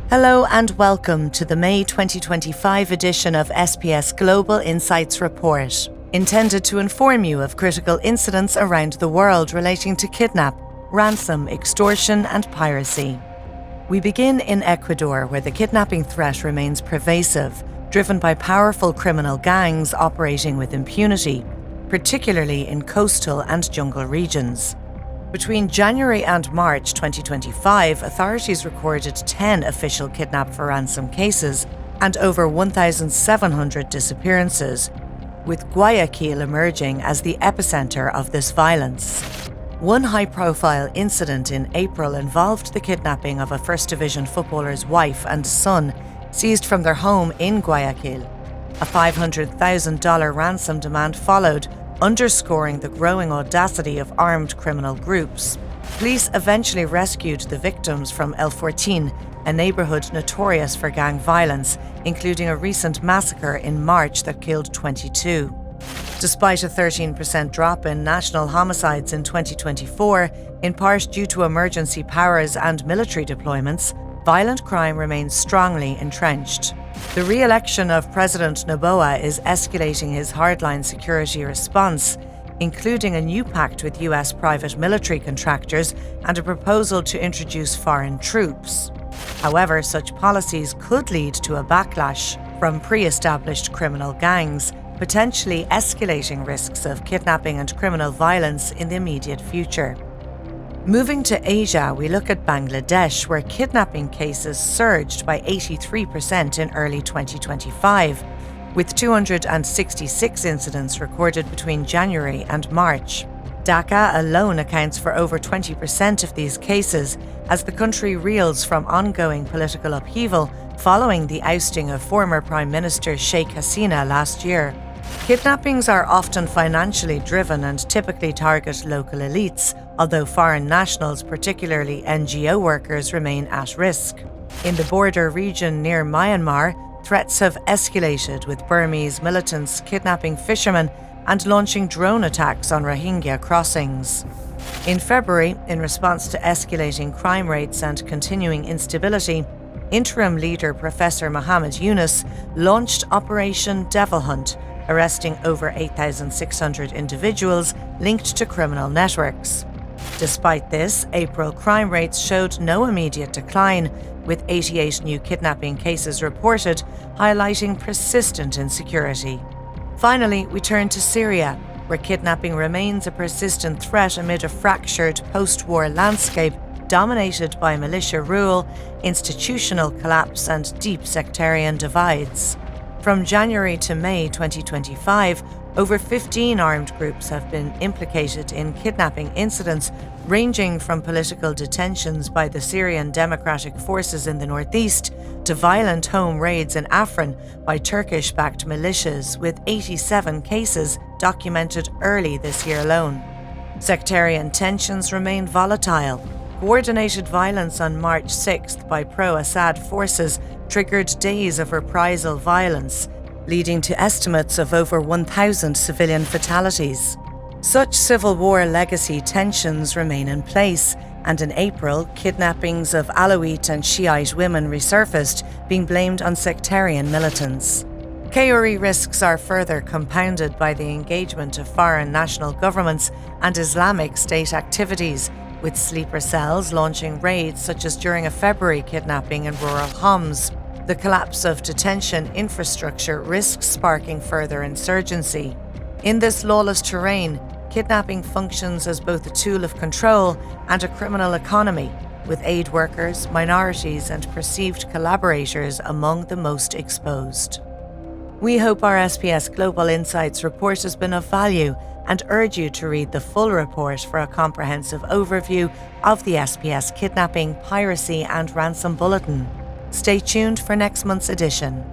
Hello and welcome to the May 2025 edition of SPS Global Insights Report, intended to inform you of critical incidents around the world relating to kidnap, ransom, extortion and piracy. We begin in Ecuador, where the kidnapping threat remains pervasive, driven by powerful criminal gangs operating with impunity, particularly in coastal and jungle regions. Between January and March 2025, authorities recorded 10 official kidnap for ransom cases and over 1,700 disappearances, with Guayaquil emerging as the epicenter of this violence. One high-profile incident in April involved the kidnapping of a First Division footballer's wife and son, seized from their home in Guayaquil. A $500,000 ransom demand followed, underscoring the growing audacity of armed criminal groups. Police eventually rescued the victims from El Fortín, a neighborhood notorious for gang violence, including a recent massacre in March that killed 22. Despite a 13% drop in national homicides in 2024, in part due to emergency powers and military deployments, violent crime remains strongly entrenched. The re-election of President Noboa is escalating his hardline security response, including a new pact with US private military contractors and a proposal to introduce foreign troops. However, such policies could lead to a backlash from pre-established criminal gangs, potentially escalating risks of kidnapping and criminal violence in the immediate future. Moving to Asia, we look at Bangladesh, where kidnapping cases surged by 83% in early 2025, with 266 incidents recorded between January and March. Dhaka alone accounts for over 20% of these cases, as the country reels from ongoing political upheaval following the ousting of former Prime Minister Sheikh Hasina last year. Kidnappings are often financially driven and typically target local elites, although foreign nationals, particularly NGO workers, remain at risk. In the border region near Myanmar, threats have escalated, with Burmese militants kidnapping fishermen and launching drone attacks on Rohingya crossings. In February, in response to escalating crime rates and continuing instability, interim leader Professor Mohammed Yunus launched Operation Devil Hunt, arresting over 8,600 individuals linked to criminal networks. Despite this, April crime rates showed no immediate decline, with 88 new kidnapping cases reported, highlighting persistent insecurity. Finally, we turn to Syria, where kidnapping remains a persistent threat amid a fractured post-war landscape dominated by militia rule, institutional collapse, and deep sectarian divides. From January to May 2025, over 15 armed groups have been implicated in kidnapping incidents, ranging from political detentions by the Syrian Democratic Forces in the northeast to violent home raids in Afrin by Turkish-backed militias, with 87 cases documented early this year alone. Sectarian tensions remain volatile. Coordinated violence on March 6th by pro-Assad forces triggered days of reprisal violence, leading to estimates of over 1,000 civilian fatalities. Such civil war legacy tensions remain in place, and in April, kidnappings of Alawite and Shiite women resurfaced, being blamed on sectarian militants. Kayuri risks are further compounded by the engagement of foreign national governments and Islamic State activities, with sleeper cells launching raids such as during a February kidnapping in rural Homs. The collapse of detention infrastructure risks sparking further insurgency. In this lawless terrain, kidnapping functions as both a tool of control and a criminal economy, with aid workers, minorities, and perceived collaborators among the most exposed. We hope our SPS Global Insights report has been of value and urge you to read the full report for a comprehensive overview of the SPS Kidnapping, Piracy and Ransom Bulletin. Stay tuned for next month's edition.